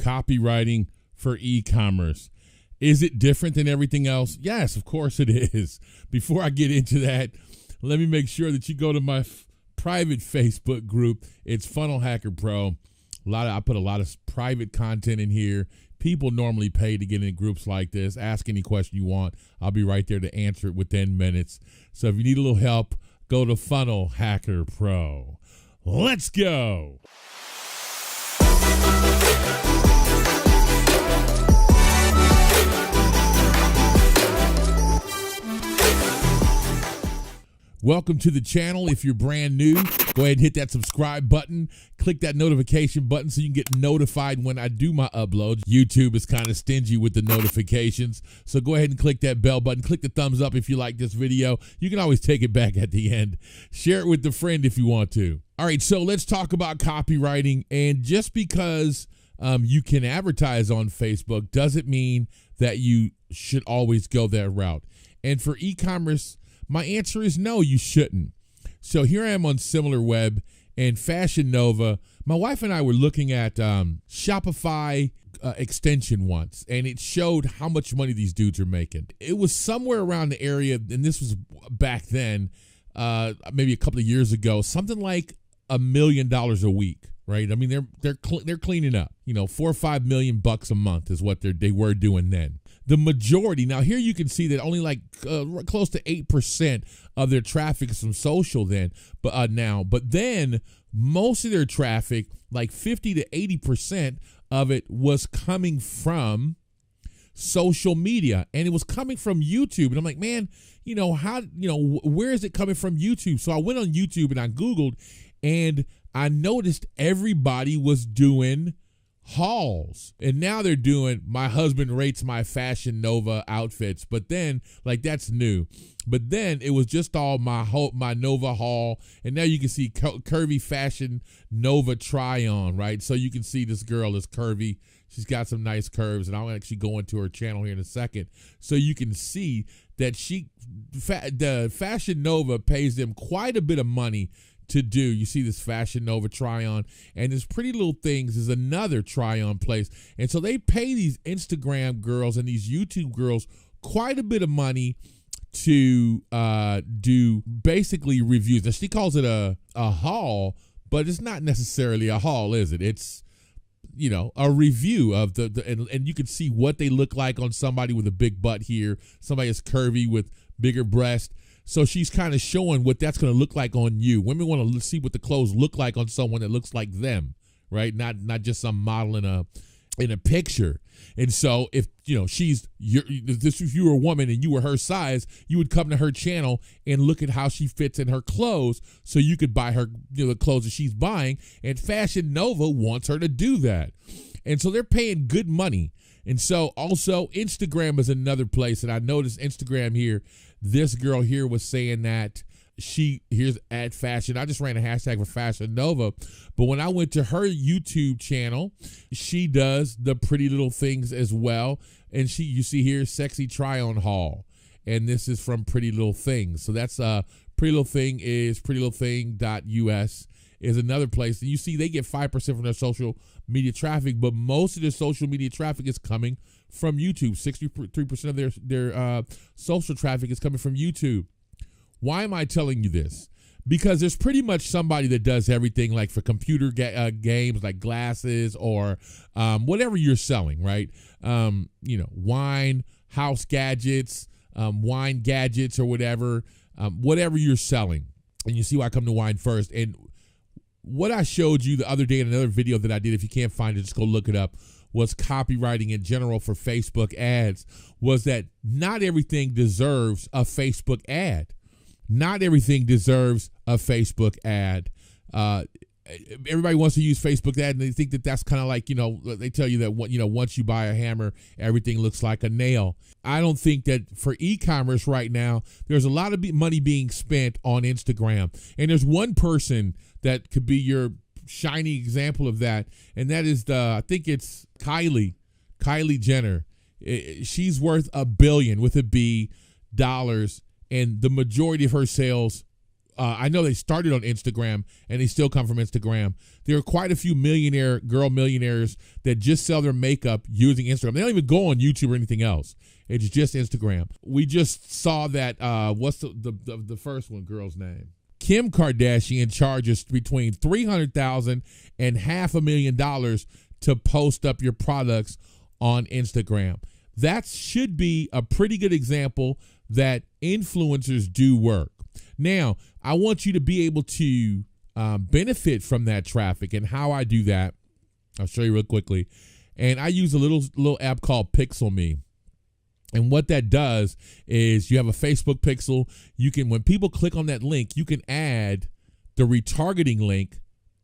copywriting for e-commerce. Is it different than everything else? Yes, of course it is. Before I get into that, let me make sure that you go to my private Facebook group. It's Funnel Hacker Pro. I put a lot of private content in here. People normally pay to get in groups like this. Ask any question you want. I'll be right there to answer it within minutes. So if you need a little help, go to Funnel Hacker Pro. Let's go. Welcome to the channel. If you're brand new, go ahead and hit that subscribe button. Click that notification button so you can get notified when I do my uploads. YouTube is kind of stingy with the notifications, so go ahead and click that bell button. Click the thumbs up if you like this video. You can always take it back at the end. Share it with a friend if you want to. All right, so let's talk about copywriting. And just because you can advertise on Facebook doesn't mean that you should always go that route. And for e-commerce, my answer is no, you shouldn't. So here I am on SimilarWeb and Fashion Nova. My wife and I were looking at Shopify extension once, and it showed how much money these dudes are making. It was somewhere around the area, and this was back then, maybe a couple of years ago, something like $1 million a week, right? I mean, they're cleaning up. You know, $4 or $5 million a month is what they were doing then. The majority, now here you can see that only like close to 8% of their traffic is from social then, but then most of their traffic, like 50 to 80% of it was coming from social media, and it was coming from YouTube. And I'm like, man, where is it coming from YouTube? So I went on YouTube and I Googled, and I noticed everybody was doing hauls, and now they're doing my husband rates my Fashion Nova outfits, but then like that's new. But then it was just all my Nova haul, and now you can see curvy Fashion Nova try on, right? So you can see this girl is curvy. She's got some nice curves, and I'll actually go into her channel here in a second, so you can see that the Fashion Nova pays them quite a bit of money to do. You see this Fashion Nova try on, and this Pretty Little Things is another try on place. And so they pay these Instagram girls and these YouTube girls quite a bit of money to do basically reviews. Now she calls it a haul, but it's not necessarily a haul, is it? It's, a review of and you can see what they look like on somebody with a big butt here, somebody that's curvy with bigger breast. So she's kind of showing what that's going to look like on you. Women want to see what the clothes look like on someone that looks like them, right? Not just some model in a picture. And so if if you were a woman and you were her size, you would come to her channel and look at how she fits in her clothes, so you could buy her the clothes that she's buying. And Fashion Nova wants her to do that, and so they're paying good money. And so also Instagram is another place, and I noticed Instagram here. This girl here was saying that here's at fashion. I just ran a hashtag for Fashion Nova, but when I went to her YouTube channel, she does the Pretty Little Things as well. And you see here, sexy try on haul. And this is from Pretty Little Things. So that's Pretty Little Thing is prettylittlething.us is another place. And you see they get 5% from their social media traffic, but most of their social media traffic is coming from YouTube. 63% of their social traffic is coming from YouTube. Why am I telling you this? Because there's pretty much somebody that does everything, like for computer games, like glasses or whatever you're selling, right? Wine, house gadgets, wine gadgets or whatever you're selling. And you see why I come to wine first. And what I showed you the other day in another video that I did, if you can't find it, just go look it up, was copywriting in general for Facebook ads, was that not everything deserves a Facebook ad. Not everything deserves a Facebook ad. Everybody wants to use Facebook ad, and they think that that's kind of like, they tell you that, once you buy a hammer, everything looks like a nail. I don't think that for e-commerce right now, there's a lot of money being spent on Instagram. And there's one person that could be your shiny example of that, and that is I think it's Kylie Jenner. She's worth $1 billion with a B dollars, and the majority of her sales I know they started on Instagram and they still come from Instagram. There are quite a few millionaires that just sell their makeup using Instagram. They don't even go on YouTube or anything else. It's just Instagram. We just saw that, what's the first one girl's name? Kim Kardashian charges between $300,000 and $500,000 to post up your products on Instagram. That should be a pretty good example that influencers do work. Now, I want you to be able to benefit from that traffic, and how I do that, I'll show you real quickly. And I use a little app called Pixel Me. And what that does is you have a Facebook pixel. You can, when people click on that link, you can add the retargeting link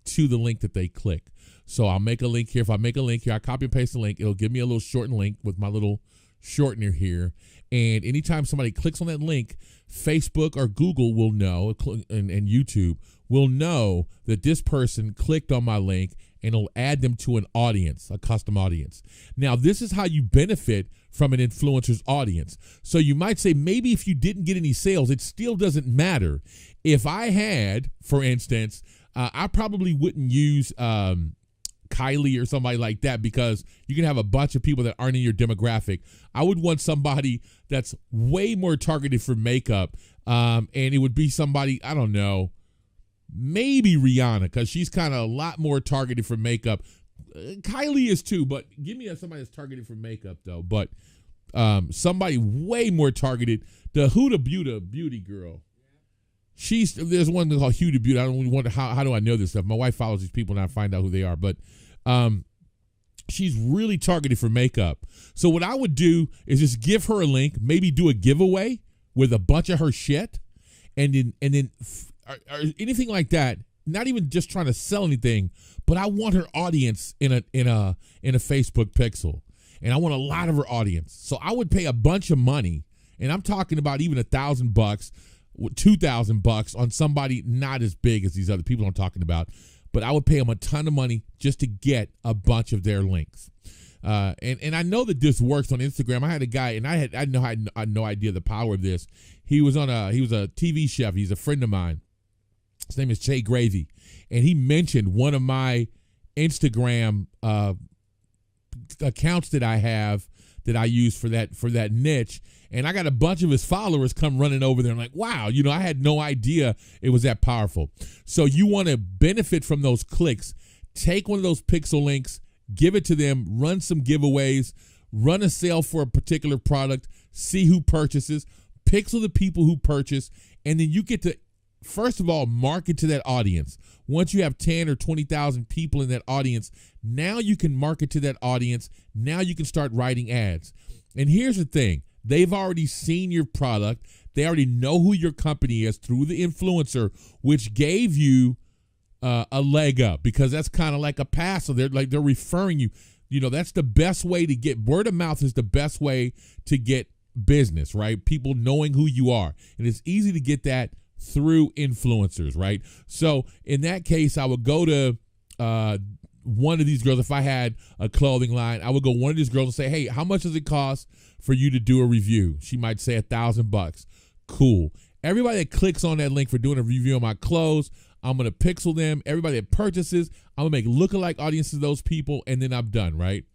to the link that they click. So I'll make a link here. If I make a link here, I copy and paste the link. It'll give me a little shortened link with my little shortener here. And anytime somebody clicks on that link, Facebook or Google will know, and YouTube will know that this person clicked on my link, and it'll add them to an audience, a custom audience. Now, this is how you benefit from an influencer's audience. So you might say, maybe if you didn't get any sales, it still doesn't matter. If I had, for instance, I probably wouldn't use Kylie or somebody like that, because you can have a bunch of people that aren't in your demographic. I would want somebody that's way more targeted for makeup, and it would be somebody, I don't know, maybe Rihanna, because she's kind of a lot more targeted for makeup. Kylie is too, but give me somebody that's targeted for makeup though. But somebody way more targeted. The Huda Beauty girl. There's one called Huda Beauty. I don't wonder how do I know this stuff. My wife follows these people and I find out who they are. But she's really targeted for makeup. So what I would do is just give her a link, maybe do a giveaway with a bunch of her shit, and then or anything like that. Not even just trying to sell anything, but I want her audience in a Facebook pixel, and I want a lot of her audience. So I would pay a bunch of money, and I'm talking about even $1,000, $2,000 on somebody not as big as these other people I'm talking about, but I would pay them a ton of money just to get a bunch of their links. And I know that this works on Instagram. I had a guy, and I had no idea the power of this. He was a TV chef. He's a friend of mine. His name is Che Gravy, and he mentioned one of my Instagram accounts that I have that I use for that niche, and I got a bunch of his followers come running over there. I'm like, wow, I had no idea it was that powerful. So you want to benefit from those clicks. Take one of those pixel links, give it to them, run some giveaways, run a sale for a particular product, see who purchases, pixel the people who purchase, and then you get to, first of all, market to that audience. Once you have 10 or 20,000 people in that audience, now you can market to that audience. Now you can start writing ads. And here's the thing. They've already seen your product. They already know who your company is through the influencer, which gave you a leg up, because that's kind of like a pass. So they're referring you. That's the best way to get word of mouth, is the best way to get business, right? People knowing who you are. And it's easy to get that through influencers, right? So in that case, I would go to one of these girls. If I had a clothing line, I would go one of these girls and say, hey, how much does it cost for you to do a review? She might say $1,000. Cool. Everybody that clicks on that link for doing a review on my clothes, I'm going to pixel them. Everybody that purchases, I'm going to make lookalike audiences of those people, and then I'm done, right?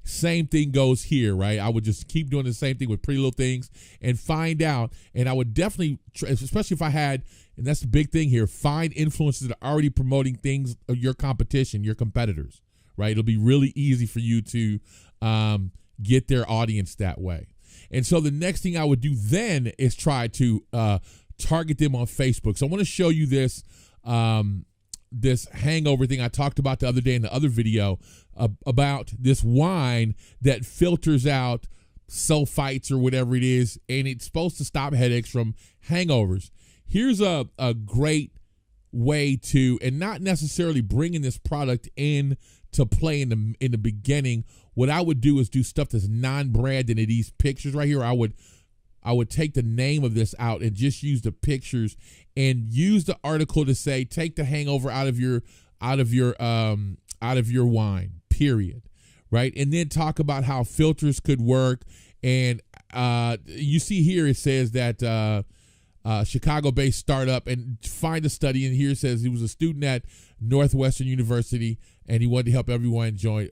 Same thing goes here, right? I would just keep doing the same thing with Pretty Little Things and find out. And I would definitely, especially if I had, and that's the big thing here, find influencers that are already promoting things of your competition, your competitors, right? It'll be really easy for you to get their audience that way. And so the next thing I would do then is try to target them on Facebook. So I want to show you this this hangover thing I talked about the other day in the other video about this wine that filters out sulfites or whatever it is, and it's supposed to stop headaches from hangovers. Here's a great way to, and not necessarily bringing this product in to play in the beginning. What I would do is do stuff that's non-branded. In these pictures right here, I would take the name of this out and just use the pictures and use the article to say, take the hangover out of your wine, period. Right. And then talk about how filters could work. And you see here, it says that Chicago-based startup, and find a study. And here it says he was a student at Northwestern University, and he wanted to help everyone enjoy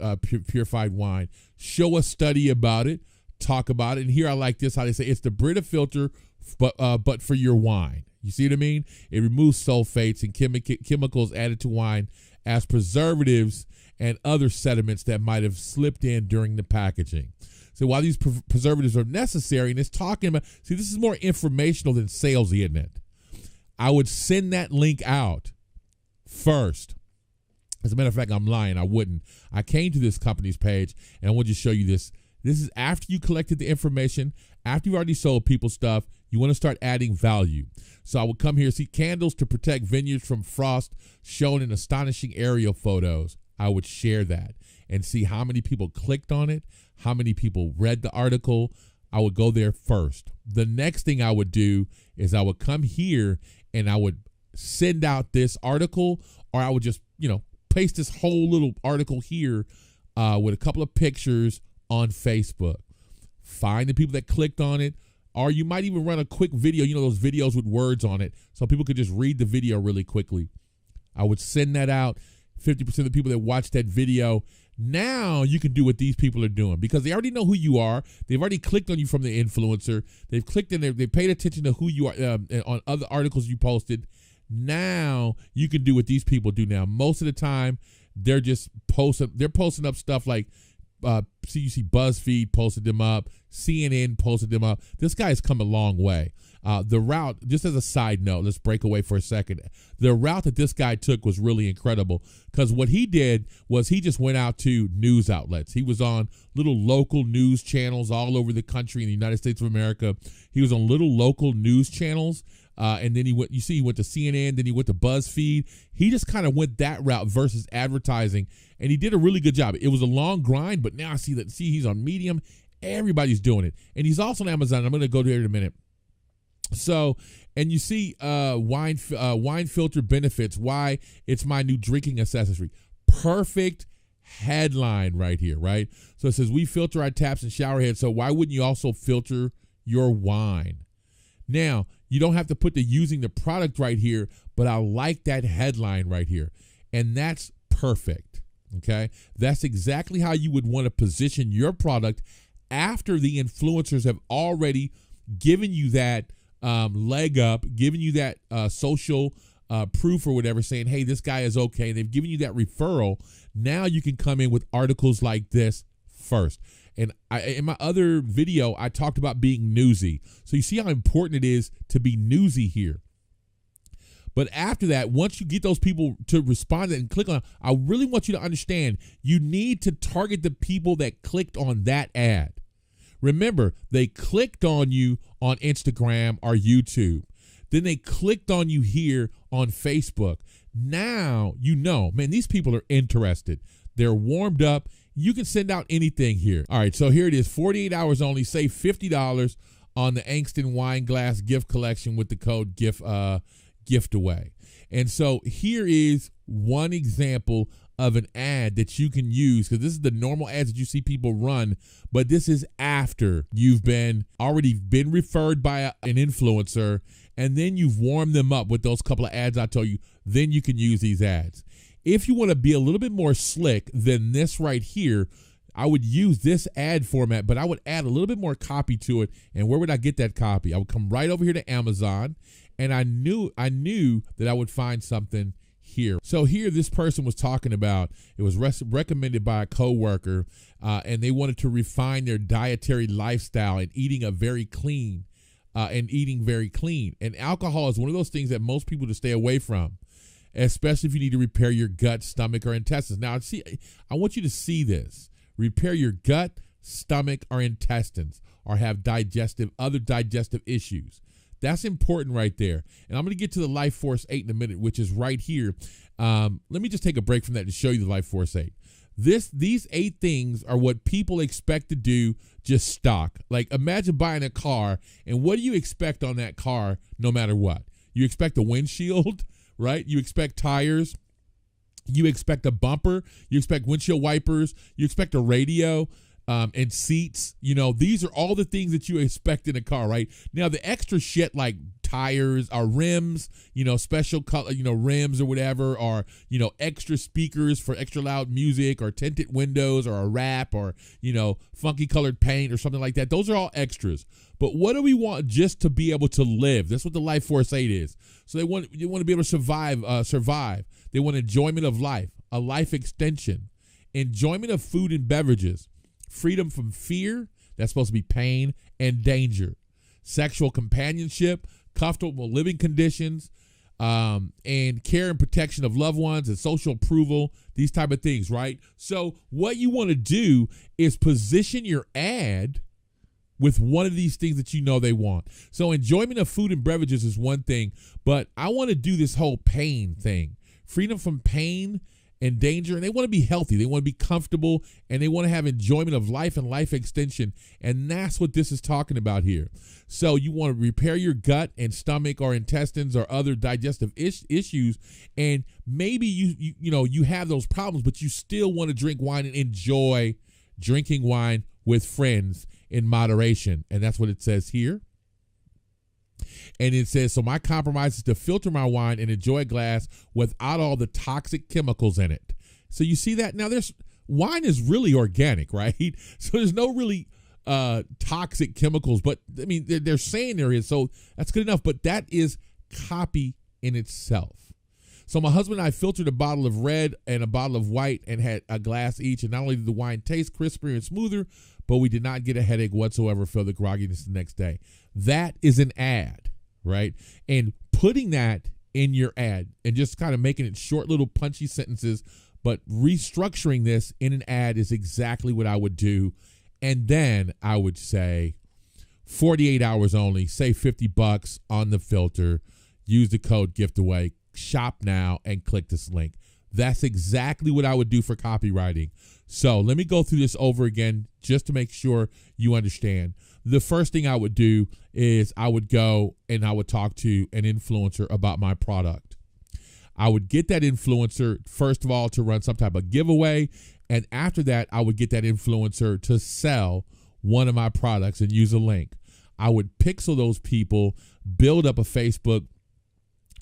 purified wine. Show a study about it, talk about it. And here I like this, how they say it's the Brita filter, but for your wine. You see what I mean? It removes sulfates and chemicals added to wine as preservatives and other sediments that might have slipped in during the packaging. So while these preservatives are necessary, and it's talking about, see, this is more informational than salesy, isn't it? I would send that link out first. As a matter of fact, I'm lying. I wouldn't. I came to this company's page, and I want to show you this. This is after you collected the information, after you've already sold people stuff, you want to start adding value. So I would come here, see candles to protect vineyards from frost shown in astonishing aerial photos. I would share that and see how many people clicked on it, how many people read the article. I would go there first. The next thing I would do is I would come here and I would send out this article, or I would just, paste this whole little article here with a couple of pictures on Facebook. Find the people that clicked on it, or you might even run a quick video, those videos with words on it, so people could just read the video really quickly. I would send that out. 50% of the people that watch that video, now you can do what these people are doing because they already know who you are. They've already clicked on you from the influencer. They've clicked in there. They paid attention to who you are on other articles you posted. Now you can do what these people do now. Most of the time, they're just posting. They're posting up stuff like, you see BuzzFeed posted them up, CNN posted them up. This guy has come a long way. The route, just as a side note, let's break away for a second. The route that this guy took was really incredible because what he did was he just went out to news outlets. He was on little local news channels all over the country in the United States of America. He was on little local news channels. And then he went to CNN, then he went to BuzzFeed. He just kind of went that route versus advertising, and he did a really good job. It was a long grind, but now I see he's on Medium. Everybody's doing it. And he's also on Amazon. I'm going to go there in a minute. So, and you see wine filter benefits, why it's my new drinking accessory. Perfect headline right here, right? So it says, we filter our taps and shower heads, so why wouldn't you also filter your wine? Now, you don't have to put using the product right here, but I like that headline right here. And that's perfect, okay? That's exactly how you would want to position your product after the influencers have already given you that leg up, given you that social proof or whatever, saying, hey, this guy is okay. And they've given you that referral. Now you can come in with articles like this first. And in my other video, I talked about being newsy. So you see how important it is to be newsy here. But after that, once you get those people to respond and click on, I really want you to understand, you need to target the people that clicked on that ad. Remember, they clicked on you on Instagram or YouTube. Then they clicked on you here on Facebook. Now you know, man, these people are interested. They're warmed up. You can send out anything here. All right, so here it is, 48 hours only. Save $50 on the Angston Wine Glass gift collection with the code GIFTAWAY. And so here is one example of an ad that you can use, because this is the normal ads that you see people run, but this is after you've already been referred by an influencer, and then you've warmed them up with those couple of ads I told you. Then you can use these ads. If you want to be a little bit more slick than this right here, I would use this ad format, but I would add a little bit more copy to it. And where would I get that copy? I would come right over here to Amazon, and I knew that I would find something here. So here, this person was talking about, it was recommended by a coworker, and they wanted to refine their dietary lifestyle and eating very clean. And alcohol is one of those things that most people just stay away from, especially if you need to repair your gut, stomach, or intestines. Now, I want you to see this. Repair your gut, stomach, or intestines, or have other digestive issues. That's important right there. And I'm going to get to the Life Force 8 in a minute, which is right here. Let me just take a break from that to show you the Life Force 8. These 8 things are what people expect to do just stock. Like, imagine buying a car, and what do you expect on that car no matter what? You expect a windshield, right? You expect tires. You expect a bumper. You expect windshield wipers. You expect a radio and seats. These are all the things that you expect in a car, right? Now, the extra shit like tires or rims, special color, rims or whatever, or, extra speakers for extra loud music, or tinted windows, or a wrap, or, funky colored paint or something like that. Those are all extras. But what do we want just to be able to live? That's what the Life Force 8 is. So they want to be able to survive. They want enjoyment of life, a life extension, enjoyment of food and beverages, freedom from fear, that's supposed to be pain, and danger, sexual companionship, comfortable living conditions, and care and protection of loved ones, and social approval, these type of things, right? So what you want to do is position your ad with one of these things that they want. So enjoyment of food and beverages is one thing, but I want to do this whole pain thing, freedom from pain and danger, and they want to be healthy, they want to be comfortable, and they want to have enjoyment of life and life extension, and that's what this is talking about here. So you want to repair your gut and stomach or intestines or other digestive issues, and maybe you have those problems, but you still want to drink wine and enjoy drinking wine with friends in moderation, and that's what it says here. And it says, so my compromise is to filter my wine and enjoy a glass without all the toxic chemicals in it. So you see that? Now wine is really organic, right? So there's no really toxic chemicals, but I mean, they're saying there is, so that's good enough, but that is copy in itself. So my husband and I filtered a bottle of red and a bottle of white and had a glass each, and not only did the wine taste crisper and smoother, but we did not get a headache whatsoever, feel the grogginess the next day. That is an ad, right? And putting that in your ad and just kind of making it short little punchy sentences, but restructuring this in an ad is exactly what I would do. And then I would say 48 hours only, say $50 on the filter, use the code giftaway, shop now, and click this link. That's exactly what I would do for copywriting. So let me go through this over again just to make sure you understand. The first thing I would do is I would go and I would talk to an influencer about my product. I would get that influencer, first of all, to run some type of giveaway. And after that, I would get that influencer to sell one of my products and use a link. I would pixel those people, build up a Facebook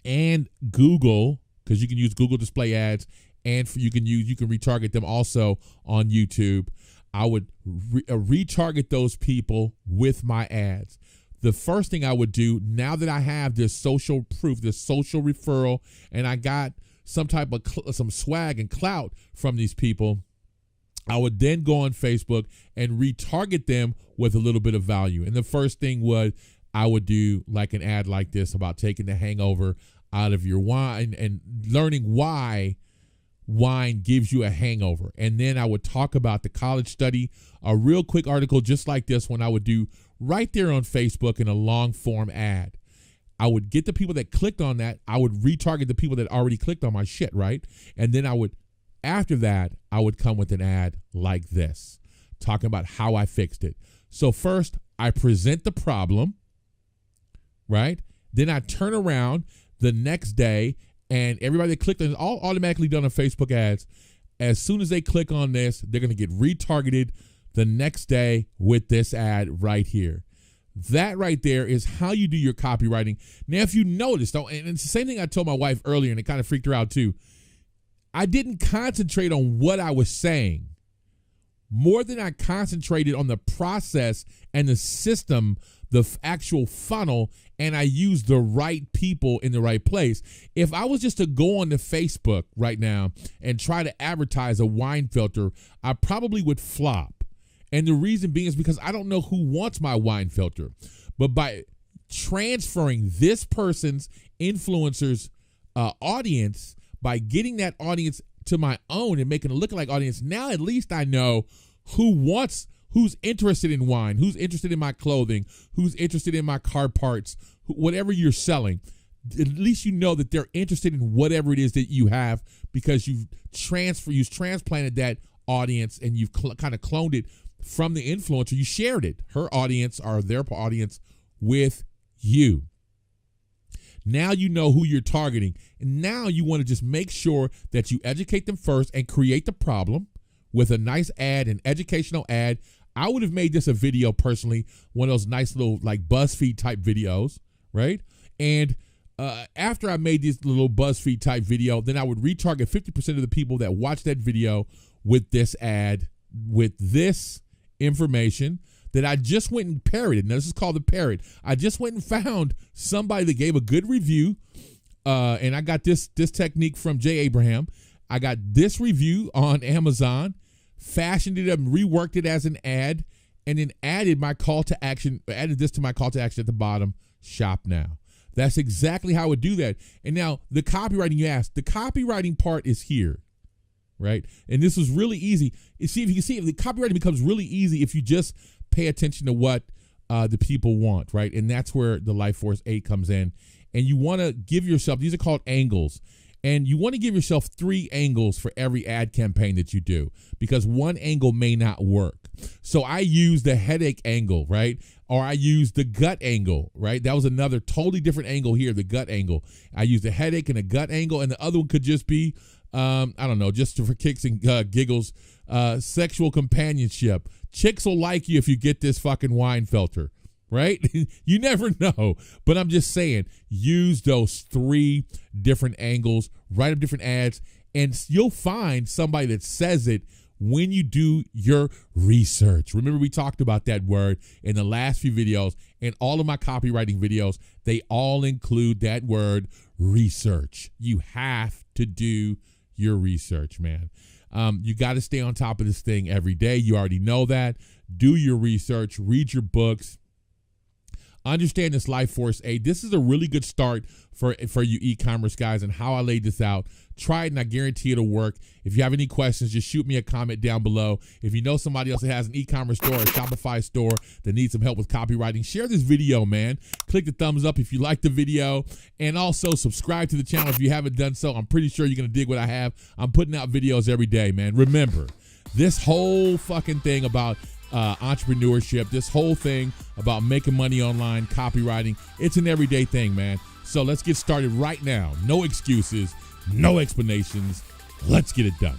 and Google, because you can use Google display ads, and you can retarget them also on YouTube. I would retarget those people with my ads. The first thing I would do, now that I have this social proof, this social referral, and I got some type of some swag and clout from these people, I would then go on Facebook and retarget them with a little bit of value. And the first thing I would do like an ad like this about taking the hangover out of your wine and learning why wine gives you a hangover. And then I would talk about the college study, a real quick article just like this one I would do right there on Facebook in a long form ad. I would get the people that clicked on that. I would retarget the people that already clicked on my shit, right? And then after that, I would come with an ad like this, talking about how I fixed it. So first, I present the problem, right? Then I turn around the next day, and everybody that clicked on it, all automatically done on Facebook ads. As soon as they click on this, they're going to get retargeted the next day with this ad right here. That right there is how you do your copywriting. Now, if you notice, though, and it's the same thing I told my wife earlier, and it kind of freaked her out too. I didn't concentrate on what I was saying more than I concentrated on the process and the system, the actual funnel, and I used the right people in the right place. If I was just to go on to Facebook right now and try to advertise a wine filter, I probably would flop. And the reason being is because I don't know who wants my wine filter. But by transferring this person's influencer's audience, by getting that audience to my own and making a lookalike audience, now at least I know who's interested in wine, who's interested in my clothing, who's interested in my car parts, whatever you're selling. At least you know that they're interested in whatever it is that you have, because you've transplanted that audience and you've kind of cloned it from the influencer. You shared it, her audience or their audience, with you. Now you know who you're targeting. And now you want to just make sure that you educate them first and create the problem with a nice ad, an educational ad. I would have made this a video personally, one of those nice little like BuzzFeed type videos, right? And after I made this little BuzzFeed type video, then I would retarget 50% of the people that watched that video with this ad, with this information that I just went and parroted. Now, this is called the parrot. I just went and found somebody that gave a good review, and I got this technique from Jay Abraham. I got this review on Amazon, fashioned it up and reworked it as an ad, and then added my call to action, added this to my call to action at the bottom, shop now. That's exactly how I would do that. And now the copywriting, you asked, the copywriting part is here, right? And this was really easy. You see, if you can see, the copywriting becomes really easy if you just pay attention to what the people want, right? And that's where the Life Force 8 comes in. And you want to give yourself, these are called angles. And you want to give yourself 3 angles for every ad campaign that you do, because one angle may not work. So I use the headache angle, right? Or I use the gut angle, right? That was another totally different angle here, the gut angle. I use the headache and the gut angle, and the other one could just be, I don't know, just for kicks and giggles, sexual companionship. Chicks will like you if you get this fucking wine filter, right? You never know. But I'm just saying, use those 3 different angles, write up different ads, and you'll find somebody that says it when you do your research. Remember, we talked about that word in the last few videos, and all of my copywriting videos, they all include that word, research. You have to do your research, man. You got to stay on top of this thing every day. You already know that. Do your research, read your books, understand this Life Force 8. This is a really good start for you e-commerce guys, and how I laid this out. Try it, and I guarantee it'll work. If you have any questions, just shoot me a comment down below. If you know somebody else that has an e-commerce store or a Shopify store that needs some help with copywriting, share this video, man. Click the thumbs up if you like the video, and also subscribe to the channel if you haven't done so. I'm pretty sure you're going to dig what I have. I'm putting out videos every day, man. Remember, this whole fucking thing about entrepreneurship, this whole thing about making money online, copywriting, it's an everyday thing, man. So let's get started right now. No excuses, no explanations. Let's get it done.